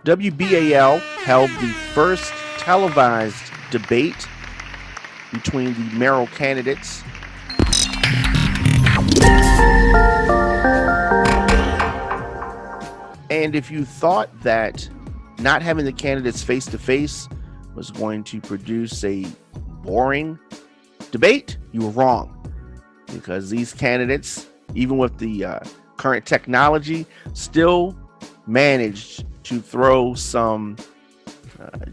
WBAL held the first televised debate between the mayoral candidates. And if you thought that not having the candidates face to face was going to produce a boring debate, you were wrong. Because these candidates, even with the current technology, still managed to throw some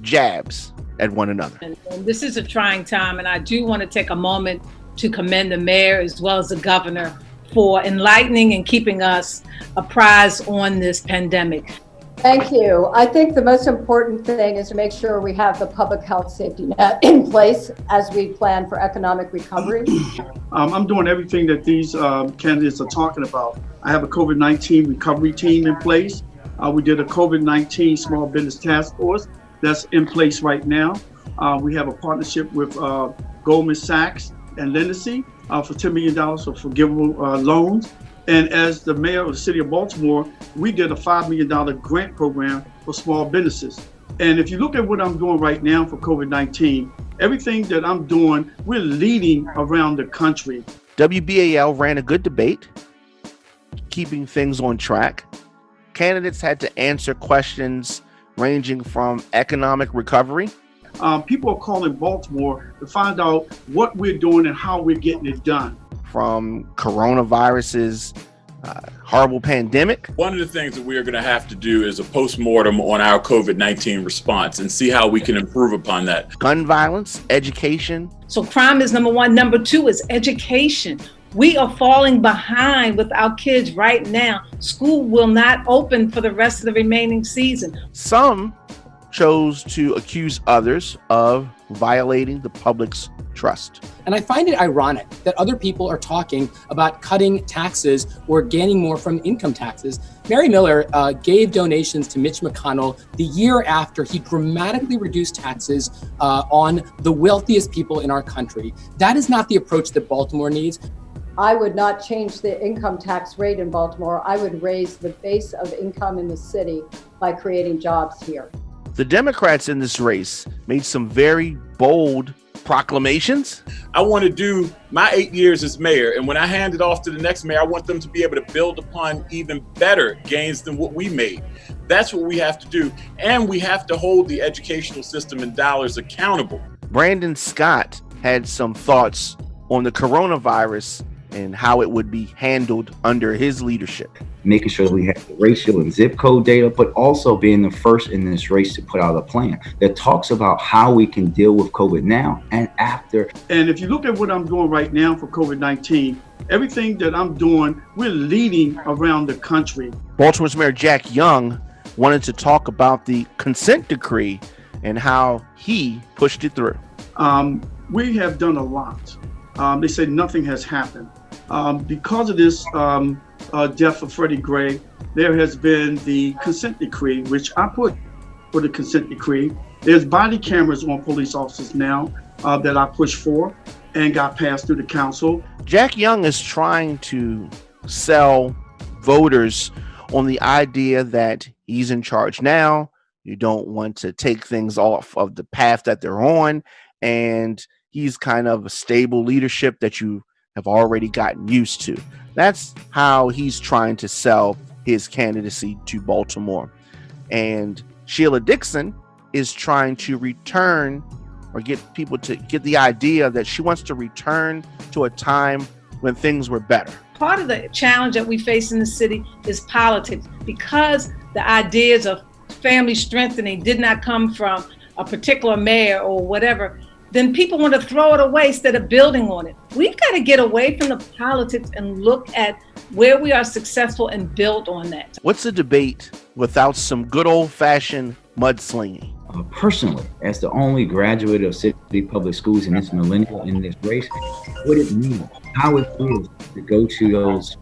jabs at one another. And this is a trying time, and I do want to take a moment to commend the mayor as well as the governor for enlightening and keeping us apprised on this pandemic. Thank you. I think the most important thing is to make sure we have the public health safety net in place as we plan for economic recovery. I'm doing everything that these candidates are talking about. I have a COVID-19 recovery team in place. We did a COVID-19 small business task force that's in place right now. We have a partnership with Goldman Sachs and Lendecy for $10 million for forgivable loans. And as the mayor of the city of Baltimore, we did a $5 million grant program for small businesses. And if you look at what I'm doing right now for COVID-19, everything that I'm doing, we're leading around the country. WBAL ran a good debate, keeping things on track. Candidates had to answer questions ranging from economic recovery. People are calling Baltimore to find out what we're doing and how we're getting it done. From coronavirus's horrible pandemic. One of the things that we are going to have to do is a postmortem on our COVID-19 response and see how we can improve upon that. Gun violence, education. So crime is number one. Number two is education. We are falling behind with our kids right now. School will not open for the rest of the remaining season. Some chose to accuse others of violating the public's trust. And I find it ironic that other people are talking about cutting taxes or gaining more from income taxes. Mary Miller gave donations to Mitch McConnell the year after he dramatically reduced taxes on the wealthiest people in our country. That is not the approach that Baltimore needs. I would not change the income tax rate in Baltimore. I would raise the base of income in the city by creating jobs here. The Democrats in this race made some very bold proclamations. I want to do my 8 years as mayor, and when I hand it off to the next mayor, I want them to be able to build upon even better gains than what we made. That's what we have to do, and we have to hold the educational system and dollars accountable. Brandon Scott had some thoughts on the coronavirus and how it would be handled under his leadership. Making sure we have the racial and zip code data, but also being the first in this race to put out a plan that talks about how we can deal with COVID now and after. And if you look at what I'm doing right now for COVID-19, everything that I'm doing, we're leading around the country. Baltimore's Mayor Jack Young wanted to talk about the consent decree and how he pushed it through. We have done a lot. They say nothing has happened. Because of this death of Freddie Gray, there has been the consent decree, which I put for the consent decree. There's body cameras on police officers now that I pushed for and got passed through the council. Jack Young is trying to sell voters on the idea that he's in charge now. You don't want to take things off of the path that they're on, and he's kind of a stable leadership that you have already gotten used to. That's how he's trying to sell his candidacy to Baltimore. And Sheila Dixon is trying to return or get people to get the idea that she wants to return to a time when things were better. Part of the challenge that we face in the city is politics, because the ideas of family strengthening did not come from a particular mayor or whatever. Then people want to throw it away instead of building on it. We've got to get away from the politics and look at where we are successful and build on that. What's a debate without some good old-fashioned mudslinging? Personally, as the only graduate of city public schools in this millennial in this race, what it means, how it feels to go to those,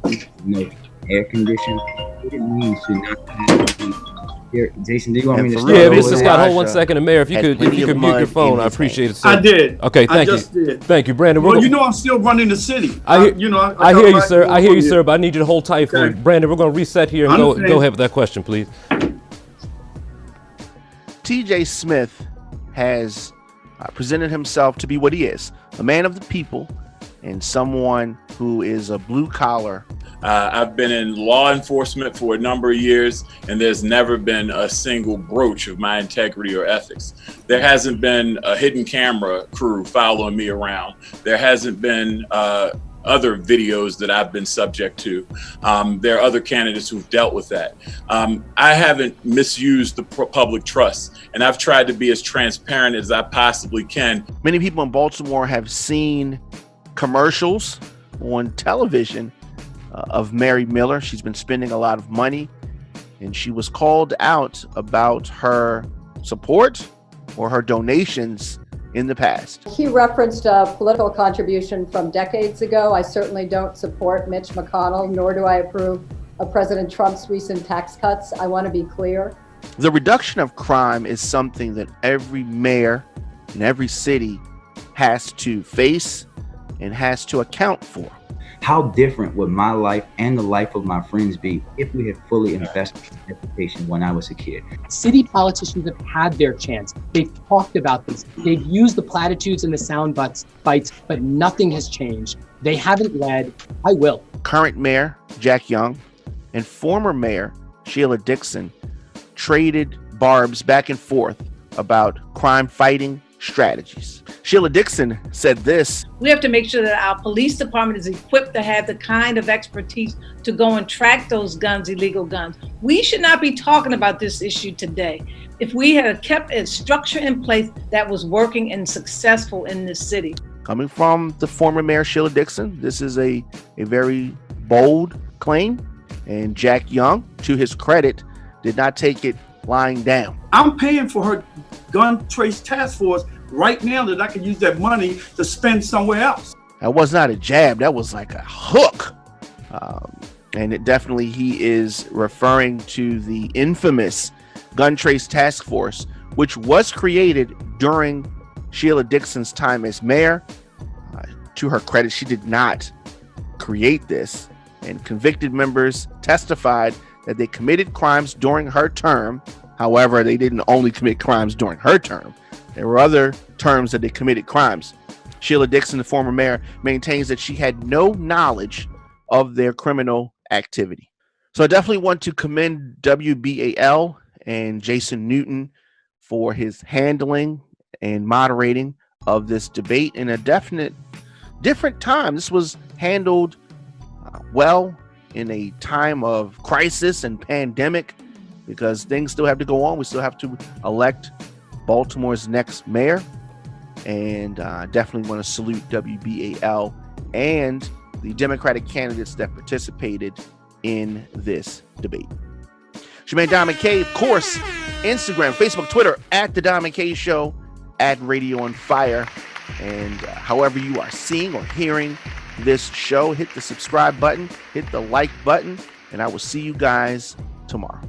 air conditioned, what it means to not have. Here, Jason, do you want me to start? Yeah, Mr. Scott, hold 1 second. And Mayor, if you could mute your phone, I appreciate it, sir. I did. Okay, thank you. I just did. Thank you, Brandon. Well, I'm still running the city. I hear you, sir. I hear you, sir, but I need you to hold tight for it. Brandon, we're going to reset here and go ahead with that question, please. TJ Smith has presented himself to be what he is, a man of the people and someone who is a blue collar. I've been in law enforcement for a number of years, and there's never been a single broach of my integrity or ethics. There hasn't been a hidden camera crew following me around. There hasn't been other videos that I've been subject to. There are other candidates who've dealt with that. I haven't misused the public trust, and I've tried to be as transparent as I possibly can. Many people in Baltimore have seen commercials on television of Mary Miller. She's been spending a lot of money, and she was called out about her support or her donations in the past. He referenced a political contribution from decades ago. I certainly don't support Mitch McConnell, nor do I approve of President Trump's recent tax cuts. I want to be clear. The reduction of crime is something that every mayor in every city has to face and has to account for. How different would my life and the life of my friends be if we had fully invested in education when I was a kid? City politicians have had their chance. They've talked about this. They've used the platitudes and the sound bites, but nothing has changed. They haven't led. I will. Current Mayor Jack Young and former Mayor Sheila Dixon traded barbs back and forth about crime fighting strategies. Sheila Dixon said this: we have to make sure that our police department is equipped to have the kind of expertise to go and track those guns, illegal guns. We should not be talking about this issue today if we had kept a structure in place that was working and successful in this city. Coming from the former Mayor Sheila Dixon, this is a very bold claim, and Jack Young, to his credit, did not take it lying down. I'm paying for her gun trace task force right now that I can use that money to spend somewhere else. That was not a jab, that was like a hook. And it definitely, he is referring to the infamous gun trace task force, which was created during Sheila Dixon's time as mayor. To her credit, she did not create this, and convicted members testified that they committed crimes during her term. However, they didn't only commit crimes during her term. There were other terms that they committed crimes. Sheila Dixon, the former mayor, maintains that she had no knowledge of their criminal activity. So I definitely want to commend WBAL and Jason Newton for his handling and moderating of this debate in a different time. This was handled well in a time of crisis and pandemic, because things still have to go on. We still have to elect Baltimore's next mayor, and definitely want to salute WBAL and the Democratic candidates that participated in this debate. Jermaine Diamond K, of course, Instagram, Facebook, Twitter, at The Diamond K Show, at Radio on Fire. And however you are seeing or hearing this show, hit the subscribe button, hit the like button, and I will see you guys tomorrow.